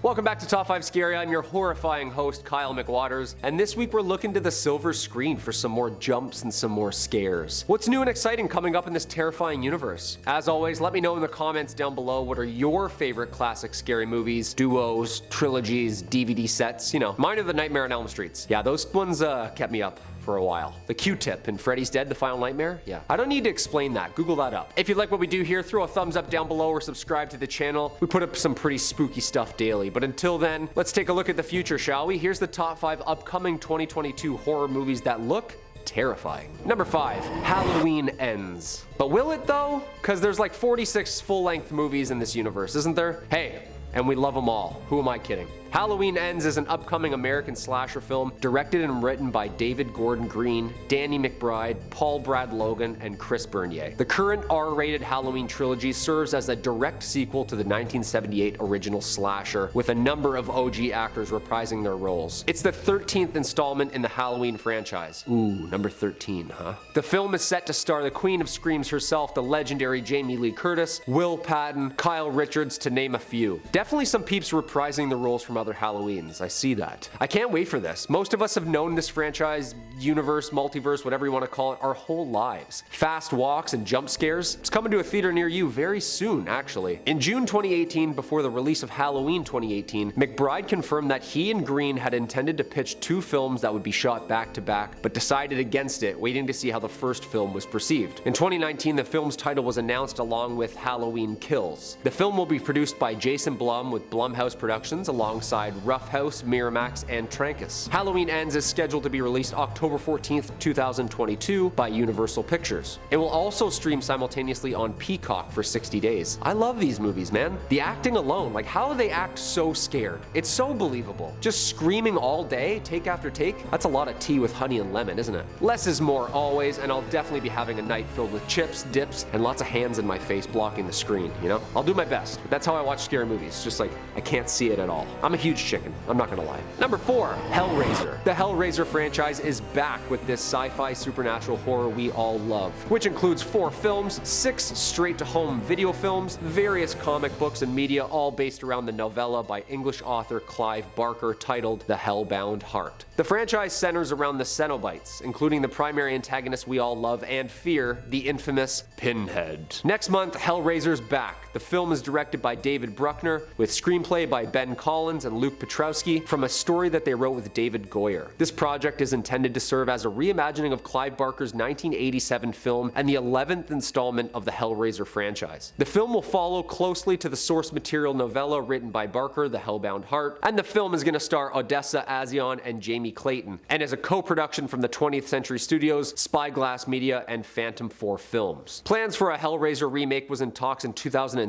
Welcome back to Top 5 Scary. I'm your horrifying host, Kyle McWaters, and this week we're looking to the silver screen for some more jumps and some more scares. What's new and exciting coming up in this terrifying universe? As always, let me know in the comments down below what are your favorite classic scary movies, duos, trilogies, DVD sets, Mine are the Nightmare on Elm Streets. Yeah, those ones kept me up for a while. The Q-tip in Freddy's Dead, The Final Nightmare? Yeah. I don't need to explain that. Google that up. If you like what we do here, throw a thumbs up down below or subscribe to the channel. We put up some pretty spooky stuff daily. But until then, let's take a look at the future, shall we? Here's the top 5 upcoming 2022 horror movies that look terrifying. Number 5, Halloween Ends. But will it though? Because there's like 46 full-length movies in this universe, isn't there? Hey, and we love them all. Who am I kidding? Halloween Ends is an upcoming American slasher film directed and written by David Gordon Green, Danny McBride, Paul Brad Logan, and Chris Bernier. The current R-rated Halloween trilogy serves as a direct sequel to the 1978 original slasher, with a number of OG actors reprising their roles. It's the 13th installment in the Halloween franchise. Ooh, number 13, huh? The film is set to star the Queen of Screams herself, the legendary Jamie Lee Curtis, Will Patton, Kyle Richards, to name a few. Definitely some peeps reprising the roles from other Halloweens. I see that. I can't wait for this. Most of us have known this franchise, universe, multiverse, whatever you want to call it, our whole lives. Fast walks and jump scares. It's coming to a theater near you very soon, actually. In June 2018, before the release of Halloween 2018, McBride confirmed that he and Green had intended to pitch 2 films that would be shot back to back, but decided against it, waiting to see how the first film was perceived. In 2019, the film's title was announced along with Halloween Kills. The film will be produced by Jason Blum with Blumhouse Productions alongside Rough House, Miramax, and Trancas. Halloween Ends is scheduled to be released October 14th, 2022 by Universal Pictures. It will also stream simultaneously on Peacock for 60 days. I love these movies, man. The acting alone, like how do they act so scared? It's so believable. Just screaming all day, take after take. That's a lot of tea with honey and lemon, isn't it? Less is more always, and I'll definitely be having a night filled with chips, dips, and lots of hands in my face blocking the screen, I'll do my best. That's how I watch scary movies. Just like, I can't see it at all. I'm a huge chicken, I'm not gonna lie. Number 4, Hellraiser. The Hellraiser franchise is back with this sci-fi supernatural horror we all love, which includes 4 films, 6 straight-to-home video films, various comic books and media, all based around the novella by English author Clive Barker titled The Hellbound Heart. The franchise centers around the Cenobites, including the primary antagonist we all love and fear, the infamous Pinhead. Next month, Hellraiser's back. The film is directed by David Bruckner, with screenplay by Ben Collins and Luke Petrowski, from a story that they wrote with David Goyer. This project is intended to serve as a reimagining of Clive Barker's 1987 film and the 11th installment of the Hellraiser franchise. The film will follow closely to the source material novella written by Barker, The Hellbound Heart, and the film is going to star Odessa Azion and Jamie Clayton, and is a co-production from the 20th Century Studios, Spyglass Media, and Phantom 4 Films. Plans for a Hellraiser remake was in talks in 2007.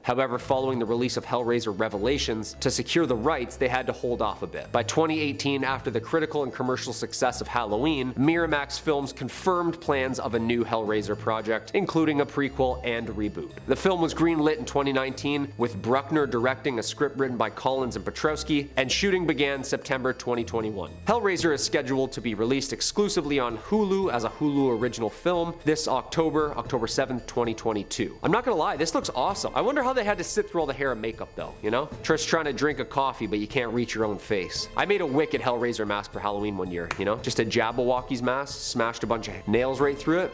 However, following the release of Hellraiser Revelations, to secure the rights, they had to hold off a bit. By 2018, after the critical and commercial success of Halloween, Miramax Films confirmed plans of a new Hellraiser project, including a prequel and reboot. The film was greenlit in 2019, with Bruckner directing a script written by Collins and Petrowski, and shooting began September 2021. Hellraiser is scheduled to be released exclusively on Hulu as a Hulu original film this October 7th, 2022. I'm not gonna lie, this looks awesome. I wonder how they had to sit through all the hair and makeup though, Just trying to drink a coffee, but you can't reach your own face. I made a wicked Hellraiser mask for Halloween one year, Just a Jabberwocky's mask, smashed a bunch of nails right through it.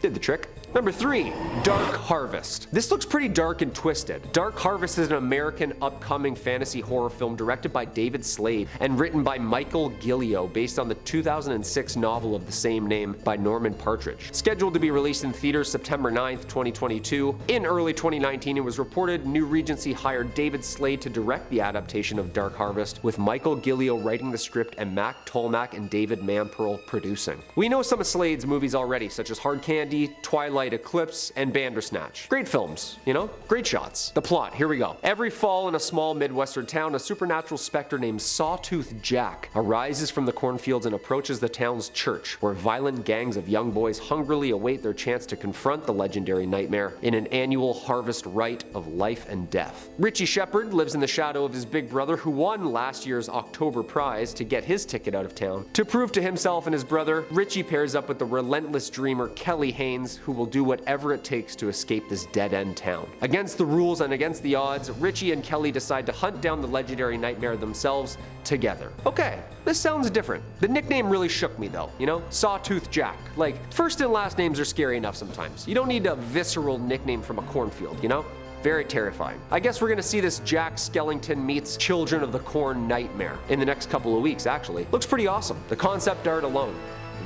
Did the trick. Number 3, Dark Harvest. This looks pretty dark and twisted. Dark Harvest is an American upcoming fantasy horror film directed by David Slade and written by Michael Gillio, based on the 2006 novel of the same name by Norman Partridge. Scheduled to be released in theaters September 9th, 2022. In early 2019, it was reported New Regency hired David Slade to direct the adaptation of Dark Harvest, with Michael Gillio writing the script and Mac Tolmack and David Mamperl producing. We know some of Slade's movies already, such as Hard Candy, Twilight Eclipse, and Bandersnatch. Great films, Great shots. The plot, here we go. Every fall in a small Midwestern town, a supernatural specter named Sawtooth Jack arises from the cornfields and approaches the town's church, where violent gangs of young boys hungrily await their chance to confront the legendary nightmare in an annual harvest rite of life and death. Richie Shepherd lives in the shadow of his big brother, who won last year's October prize to get his ticket out of town. To prove to himself and his brother, Richie pairs up with the relentless dreamer Kelly Haynes, who will do whatever it takes to escape this dead-end town. Against the rules and against the odds, Richie and Kelly decide to hunt down the legendary nightmare themselves together. Okay, this sounds different. The nickname really shook me though, you know? Sawtooth Jack. Like, first and last names are scary enough sometimes. You don't need a visceral nickname from a cornfield, you know? Very terrifying. I guess we're gonna see this Jack Skellington meets Children of the Corn nightmare in the next couple of weeks, actually. Looks pretty awesome. The concept art alone.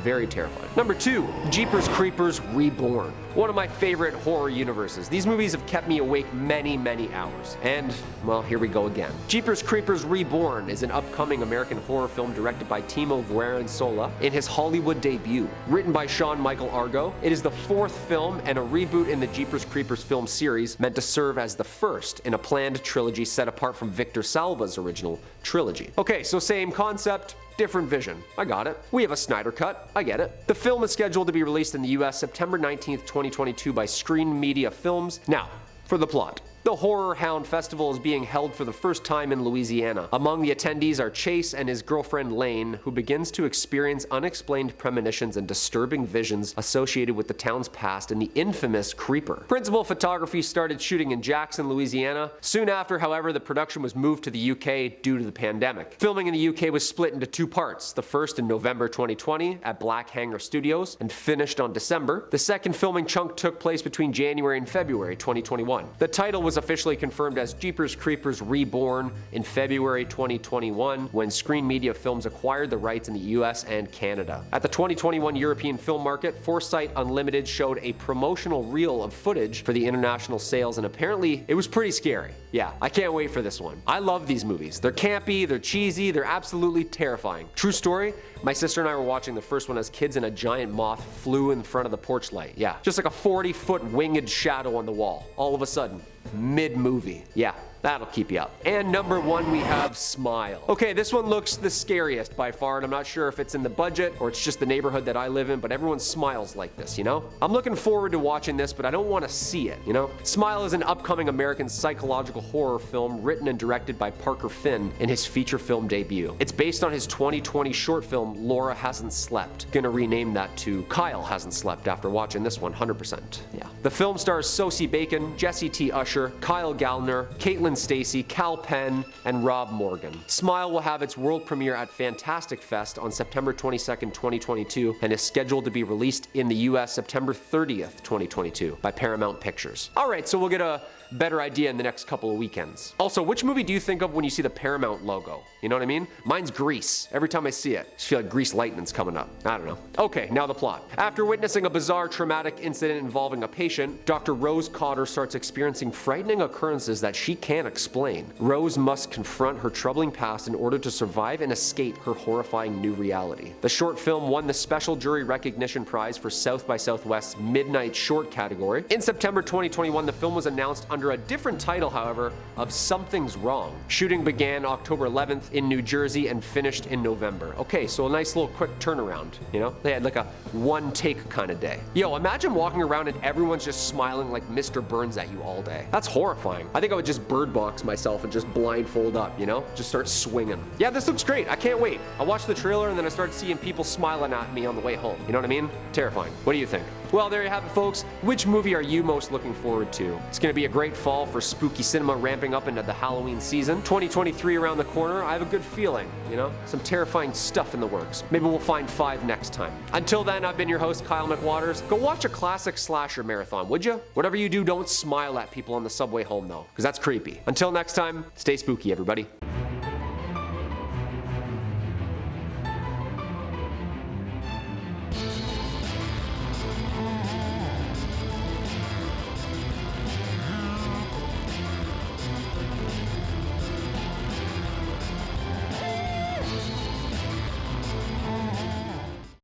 Very terrifying. Number 2, Jeepers Creepers Reborn. One of my favorite horror universes. These movies have kept me awake many, many hours. And, well, here we go again. Jeepers Creepers Reborn is an upcoming American horror film directed by Timo Vuorensola in his Hollywood debut. Written by Sean Michael Argo, it is the 4th film and a reboot in the Jeepers Creepers film series, meant to serve as the first in a planned trilogy set apart from Victor Salva's original trilogy. Okay, so same concept, different vision. I got it. We have a Snyder Cut. I get it. The film is scheduled to be released in the US September 19th, 2022 by Screen Media Films. Now, for the plot. The Horror Hound Festival is being held for the first time in Louisiana. Among the attendees are Chase and his girlfriend Lane, who begins to experience unexplained premonitions and disturbing visions associated with the town's past and the infamous Creeper. Principal photography started shooting in Jackson, Louisiana. Soon after, however, the production was moved to the UK due to the pandemic. Filming in the UK was split into 2 parts, the first in November 2020 at Black Hanger Studios and finished on December. The second filming chunk took place between January and February 2021. The title was officially confirmed as Jeepers Creepers Reborn in February 2021 when Screen Media Films acquired the rights in the US and Canada. At the 2021 European film market, Foresight Unlimited showed a promotional reel of footage for the international sales, and apparently it was pretty scary. Yeah, I can't wait for this one. I love these movies. They're campy, they're cheesy, they're absolutely terrifying. True story, my sister and I were watching the first one as kids and a giant moth flew in front of the porch light. Yeah, just like a 40-foot winged shadow on the wall. All of a sudden, mid-movie. Yeah, that'll keep you up. And number 1, we have Smile. Okay, this one looks the scariest by far, and I'm not sure if it's in the budget or it's just the neighborhood that I live in, but everyone smiles like this, you know? I'm looking forward to watching this, but I don't want to see it, you know? Smile is an upcoming American psychological horror film written and directed by Parker Finn in his feature film debut. It's based on his 2020 short film, Laura Hasn't Slept. Gonna rename that to Kyle Hasn't Slept after watching this one, 100%. Yeah. The film stars Sosie Bacon, Jesse T. Usher, Kyle Gallner, Caitlin Stacy, Cal Penn, and Rob Morgan. Smile will have its world premiere at Fantastic Fest on September 22nd, 2022, and is scheduled to be released in the US September 30th, 2022 by Paramount Pictures. Alright, so we'll get a better idea in the next couple of weekends. Also, which movie do you think of when you see the Paramount logo? You know what I mean? Mine's Grease. Every time I see it, I just feel like Grease Lightning's coming up. I don't know. Okay, now the plot. After witnessing a bizarre traumatic incident involving a patient, Dr. Rose Cotter starts experiencing frightening occurrences that she can't explain. Rose must confront her troubling past in order to survive and escape her horrifying new reality. The short film won the Special Jury Recognition Prize for South by Southwest's Midnight Short category. In September 2021, the film was announced under a different title, however, of Something's Wrong. Shooting began October 11th in New Jersey and finished in November. Okay, so a nice little quick turnaround, you know? They had like a one-take kind of day. Yo, imagine walking around and everyone's just smiling like Mr. Burns at you all day. That's horrifying. I think I would just bird box myself and just blindfold up, you know? Just start swinging. Yeah, this looks great. I can't wait. I watched the trailer and then I started seeing people smiling at me on the way home. You know what I mean? Terrifying. What do you think? Well, there you have it, folks. Which movie are you most looking forward to? It's gonna be a great fall for spooky cinema ramping up into the Halloween season. 2023 around the corner. I have a good feeling, you know? Some terrifying stuff in the works. Maybe we'll find 5 next time. Until then, I've been your host, Kyle McWaters. Go watch a classic slasher marathon, would you? Whatever you do, don't smile at people on the subway home, though, because that's creepy. Until next time, stay spooky, everybody.